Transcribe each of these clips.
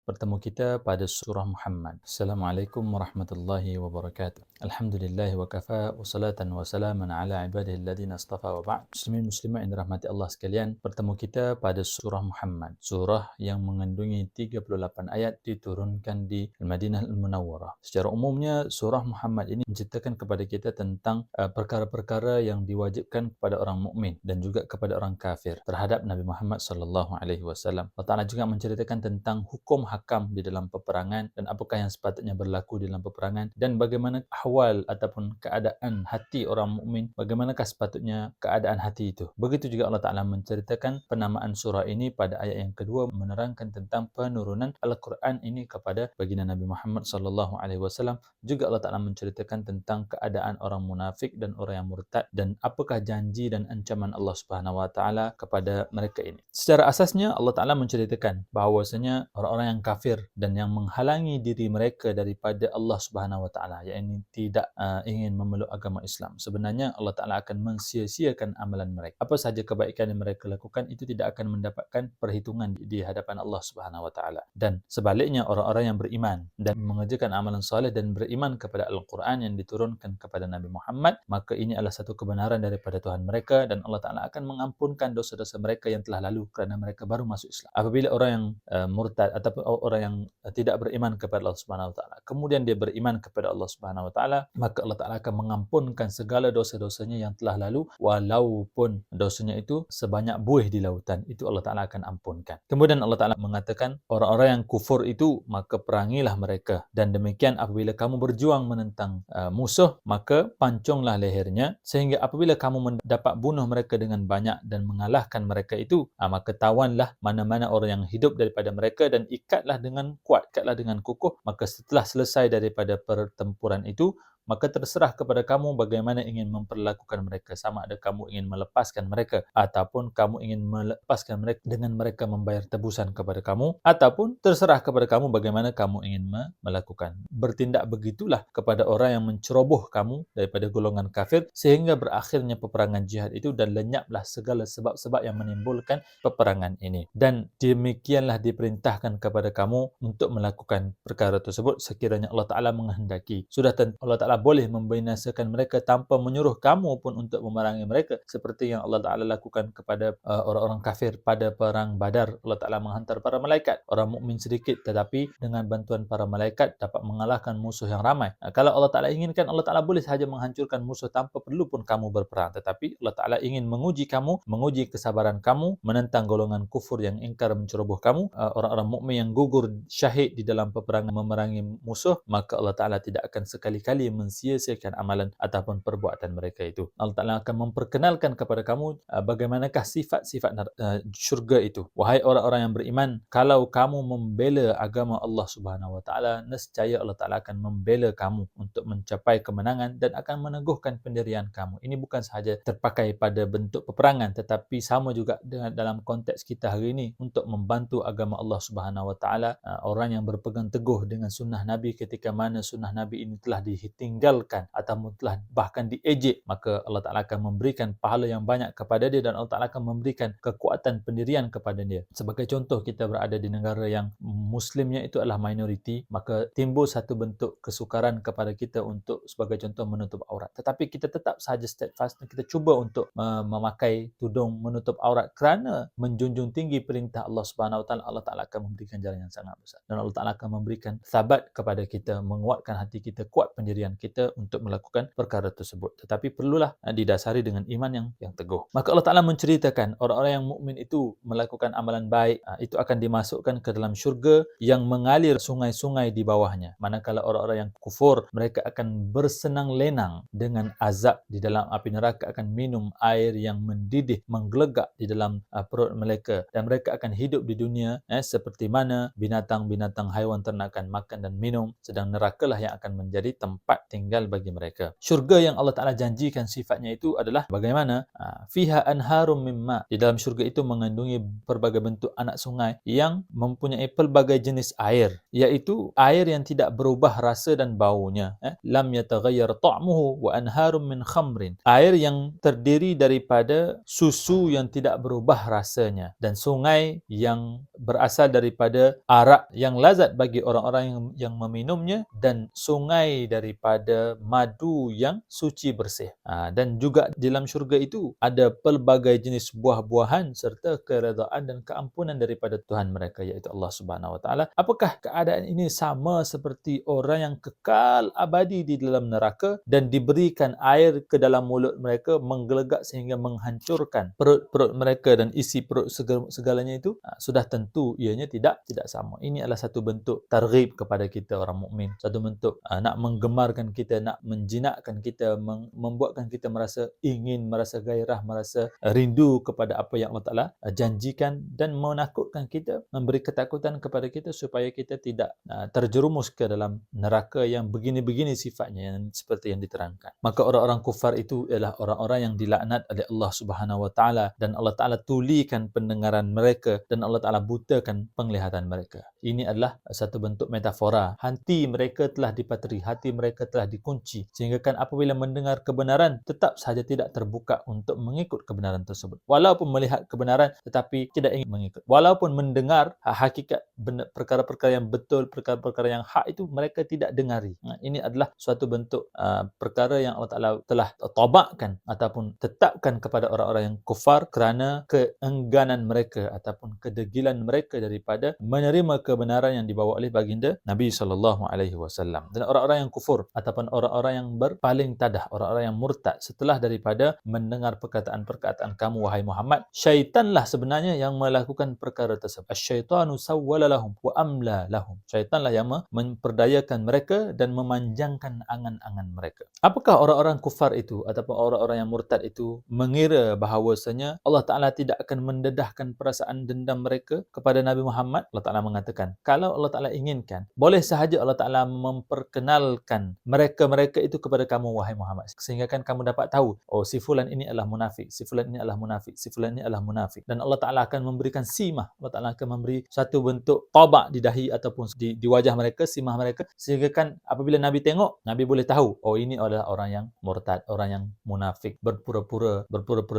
Bertemu kita pada surah Muhammad. Assalamualaikum warahmatullahi wabarakatuh. Alhamdulillah wa kafa wa salatan wa salaman ala ibadihi alladhina astafa wa ba'd. Muslimin muslimat yang dirahmati Allah sekalian, bertemu kita pada surah Muhammad. Surah yang mengandungi 38 ayat diturunkan di Madinah Al-Munawwarah. Secara umumnya surah Muhammad ini menceritakan kepada kita tentang perkara-perkara yang diwajibkan kepada orang mukmin dan juga kepada orang kafir terhadap Nabi Muhammad sallallahu alaihi wasallam. Allah Taala juga menceritakan tentang hukum hakam di dalam peperangan dan apakah yang sepatutnya berlaku di dalam peperangan dan bagaimana ahwal ataupun keadaan hati orang mukmin, bagaimanakah sepatutnya keadaan hati itu. Begitu juga Allah Taala menceritakan penamaan surah ini pada ayat yang kedua, menerangkan tentang penurunan Al-Quran ini kepada baginda Nabi Muhammad sallallahu alaihi wasallam. Juga Allah Taala menceritakan tentang keadaan orang munafik dan orang yang murtad dan apakah janji dan ancaman Allah Subhanahu wa taala kepada mereka ini. Secara asasnya Allah Taala menceritakan bahawasanya orang-orang yang kafir dan yang menghalangi diri mereka daripada Allah Subhanahu wa taala, yakni tidak ingin memeluk agama Islam, sebenarnya Allah Taala akan mensia-siakan amalan mereka. Apa sahaja kebaikan yang mereka lakukan itu tidak akan mendapatkan perhitungan di hadapan Allah Subhanahu wa taala. Dan sebaliknya orang-orang yang beriman dan mengerjakan amalan soleh dan beriman kepada Al-Quran yang diturunkan kepada Nabi Muhammad, maka ini adalah satu kebenaran daripada Tuhan mereka dan Allah Taala akan mengampunkan dosa-dosa mereka yang telah lalu kerana mereka baru masuk Islam. Apabila orang yang murtad ataupun orang yang tidak beriman kepada Allah Subhanahu wa taala, kemudian dia beriman kepada Allah Subhanahu wa taala, maka Allah Taala akan mengampunkan segala dosa-dosanya yang telah lalu, walaupun dosanya itu sebanyak buih di lautan, itu Allah Taala akan ampunkan. Kemudian Allah Taala mengatakan orang-orang yang kufur itu, maka perangilah mereka, dan demikian apabila kamu berjuang menentang musuh, maka pancunglah lehernya, sehingga apabila kamu dapat bunuh mereka dengan banyak dan mengalahkan mereka itu, maka tawanlah mana-mana orang yang hidup daripada mereka dan ikatlah dengan kuat, ikatlah dengan kukuh. Maka setelah selesai daripada pertempuran itu, maka terserah kepada kamu bagaimana ingin memperlakukan mereka, sama ada kamu ingin melepaskan mereka ataupun kamu ingin melepaskan mereka dengan mereka membayar tebusan kepada kamu, ataupun terserah kepada kamu bagaimana kamu ingin melakukan. Bertindak begitulah kepada orang yang menceroboh kamu daripada golongan kafir sehingga berakhirnya peperangan jihad itu dan lenyaplah segala sebab-sebab yang menimbulkan peperangan ini. Dan demikianlah diperintahkan kepada kamu untuk melakukan perkara tersebut sekiranya Allah Ta'ala menghendaki. Sudah tentu Allah Ta'ala boleh membinasakan mereka tanpa menyuruh kamu pun untuk memerangi mereka, seperti yang Allah Ta'ala lakukan kepada orang-orang kafir pada perang Badar. Allah Ta'ala menghantar para malaikat, orang mukmin sedikit tetapi dengan bantuan para malaikat dapat mengalahkan musuh yang ramai. Kalau Allah Ta'ala inginkan, Allah Ta'ala boleh sahaja menghancurkan musuh tanpa perlu pun kamu berperang, tetapi Allah Ta'ala ingin menguji kamu, menguji kesabaran kamu menentang golongan kufur yang ingkar menceroboh kamu. Orang-orang mukmin yang gugur syahid di dalam peperangan memerangi musuh, maka Allah Ta'ala tidak akan sekali-kali mensia-siakan amalan ataupun perbuatan mereka itu. Allah Ta'ala akan memperkenalkan kepada kamu bagaimanakah sifat-sifat syurga itu. Wahai orang-orang yang beriman, kalau kamu membela agama Allah Subhanahu wa taala, nescaya Allah Ta'ala akan membela kamu untuk mencapai kemenangan dan akan meneguhkan pendirian kamu. Ini bukan sahaja terpakai pada bentuk peperangan, tetapi sama juga dengan dalam konteks kita hari ini untuk membantu agama Allah Subhanahu wa taala. Orang yang berpegang teguh dengan sunnah Nabi ketika mana sunnah Nabi ini telah ditinggalkan atau telah bahkan diejek, maka Allah Ta'ala akan memberikan pahala yang banyak kepada dia dan Allah Ta'ala akan memberikan kekuatan pendirian kepada dia. Sebagai contoh, kita berada di negara yang Muslimnya itu adalah minoriti, maka timbul satu bentuk kesukaran kepada kita untuk sebagai contoh menutup aurat. Tetapi kita tetap sahaja steadfast, kita cuba untuk memakai tudung menutup aurat kerana menjunjung tinggi perintah Allah Subhanahu wa taala. Allah Ta'ala akan memberikan jalan yang sangat besar dan Allah Ta'ala akan memberikan sabat kepada kita, menguatkan hati kita, kuat pendirian kita untuk melakukan perkara tersebut. Tetapi perlulah didasari dengan iman yang teguh. Maka Allah Ta'ala menceritakan orang-orang yang mukmin itu melakukan amalan baik, itu akan dimasukkan ke dalam syurga yang mengalir sungai-sungai di bawahnya. Manakala orang-orang yang kufur, mereka akan bersenang lenang dengan azab di dalam api neraka, akan minum air yang mendidih, menggelegak di dalam perut mereka, dan mereka akan hidup di dunia seperti mana binatang-binatang haiwan ternak akan makan dan minum, sedang nerakalah yang akan menjadi tempat tempat tinggal bagi mereka. Syurga yang Allah Ta'ala janjikan sifatnya itu adalah bagaimana? Fiha anharum mimma. Di dalam syurga itu mengandungi berbagai bentuk anak sungai yang mempunyai pelbagai jenis air, iaitu air yang tidak berubah rasa dan baunya. Lam yataghayyar ta'muhu wa anharum min khamrin. Air yang terdiri daripada susu yang tidak berubah rasanya, dan sungai yang berasal daripada arak yang lazat bagi orang-orang yang meminumnya, dan sungai daripada madu yang suci bersih. Dan juga di dalam syurga itu ada pelbagai jenis buah-buahan serta keredaan dan keampunan daripada Tuhan mereka, iaitu Allah Subhanahu Wa Taala. Apakah keadaan ini sama seperti orang yang kekal abadi di dalam neraka dan diberikan air ke dalam mulut mereka menggelegak sehingga menghancurkan perut-perut mereka dan isi perut segalanya itu? Sudah tentu ianya tidak sama. Ini adalah satu bentuk targhib kepada kita orang mukmin, satu bentuk nak menggemarkan kita, nak menjinakkan kita, membuatkan kita merasa ingin, merasa gairah, merasa rindu kepada apa yang Allah Ta'ala janjikan, dan menakutkan kita, memberi ketakutan kepada kita supaya kita tidak terjerumus ke dalam neraka yang begini-begini sifatnya, yang seperti yang diterangkan. Maka orang-orang kufar itu ialah orang-orang yang dilaknat oleh Allah Subhanahu Wa Ta'ala, dan Allah Ta'ala tulikan pendengaran mereka, dan Allah Ta'ala butakan penglihatan mereka. Ini adalah satu bentuk metafora. Hati mereka telah dipateri, hati mereka telah dikunci, sehingga kan apabila mendengar kebenaran tetap sahaja tidak terbuka untuk mengikut kebenaran tersebut. Walaupun melihat kebenaran tetapi tidak ingin mengikut. Walaupun mendengar hakikat perkara-perkara yang betul, perkara-perkara yang hak itu mereka tidak dengari. Ini adalah suatu bentuk perkara yang Allah Ta'ala telah tabakkan ataupun tetapkan kepada orang-orang yang kufar kerana keengganan mereka ataupun kedegilan mereka daripada menerima kebenaran yang dibawa oleh baginda Nabi SAW. Dan orang-orang yang kufur ataupun orang-orang yang berpaling tadah, orang-orang yang murtad setelah daripada mendengar perkataan-perkataan kamu wahai Muhammad, syaitanlah sebenarnya yang melakukan perkara tersebut. Asyaitanu sawwala lahum wa amla lahum. Syaitanlah yang memperdayakan mereka dan memanjangkan angan-angan mereka. Apakah orang-orang kufar itu ataupun orang-orang yang murtad itu mengira bahawasanya Allah Ta'ala tidak akan mendedahkan perasaan dendam mereka kepada Nabi Muhammad? Allah Ta'ala mengatakan, kalau Allah Ta'ala inginkan, boleh sahaja Allah Ta'ala memperkenalkan mereka-mereka itu kepada kamu wahai Muhammad, sehingga kan kamu dapat tahu, oh si fulan ini adalah munafik, si fulan ini adalah munafik, si fulan ini adalah munafik. Dan Allah Ta'ala akan memberikan simah, Allah Ta'ala akan memberi satu bentuk tabak di dahi ataupun di wajah mereka, simah mereka, sehingga kan apabila Nabi tengok, Nabi boleh tahu, oh ini adalah orang yang murtad, orang yang munafik, berpura-pura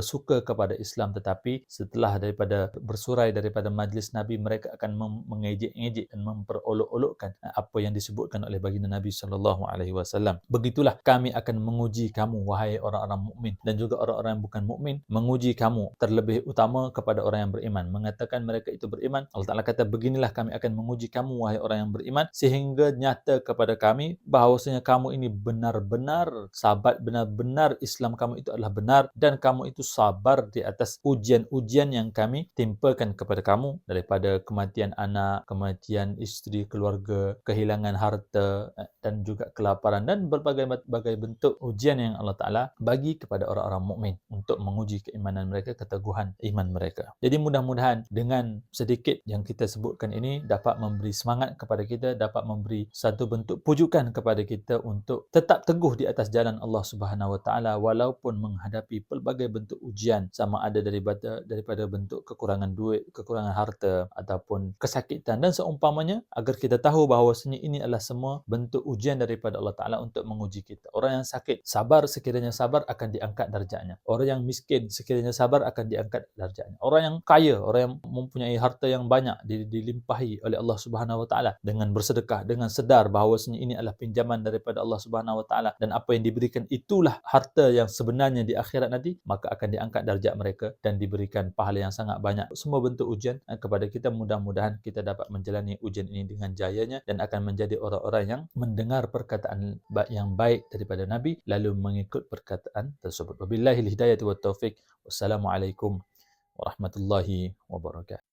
suka kepada Islam, tetapi setelah daripada bersurai daripada majlis Nabi, mereka akan mengejek-ngejek dan memperolok-olokkan apa yang disebutkan oleh baginda Nabi SAW. Begitulah kami akan menguji kamu wahai orang-orang mukmin, dan juga orang-orang yang bukan mukmin, menguji kamu terlebih utama kepada orang yang beriman, mengatakan mereka itu beriman. Allah Ta'ala kata, beginilah kami akan menguji kamu wahai orang yang beriman, sehingga nyata kepada kami bahawasanya kamu ini benar-benar sahabat, benar-benar Islam kamu itu adalah benar, dan kamu itu sabar di atas ujian-ujian yang kami timpakan kepada kamu, daripada kematian anak, kematian isteri, keluarga, kehilangan harta, dan juga kelaparan, dan berbagai bentuk ujian yang Allah Ta'ala bagi kepada orang-orang mukmin untuk menguji keimanan mereka, keteguhan iman mereka. Jadi mudah-mudahan dengan sedikit yang kita sebutkan ini dapat memberi semangat kepada kita, dapat memberi satu bentuk pujukan kepada kita untuk tetap teguh di atas jalan Allah Subhanahu Wa Ta'ala walaupun menghadapi pelbagai bentuk ujian, sama ada daripada bentuk kekurangan duit, kekurangan harta, ataupun kesakitan dan seumpamanya, agar kita tahu bahawasanya ini adalah semua bentuk ujian daripada Allah Ta'ala untuk menguji kita. Orang yang sakit, sabar, sekiranya sabar akan diangkat darjatnya. Orang yang miskin, sekiranya sabar akan diangkat darjatnya. Orang yang kaya, orang yang mempunyai harta yang banyak, dilimpahi oleh Allah Subhanahu Wa Ta'ala dengan bersedekah, dengan sedar bahawasanya ini adalah pinjaman daripada Allah Subhanahu Wa Ta'ala, dan apa yang diberikan itulah harta yang sebenarnya di akhirat nanti, maka akan diangkat darjat mereka dan diberikan pahala yang sangat banyak. Semua bentuk ujian kepada kita, mudah-mudahan kita dapat menjalani ujian ini dengan jayanya dan akan menjadi orang-orang yang mendengar perkataan yang baik daripada Nabi lalu mengikut perkataan tersebut. Wabillahil hidayah wa taufiq. Wassalamualaikum warahmatullahi wabarakatuh.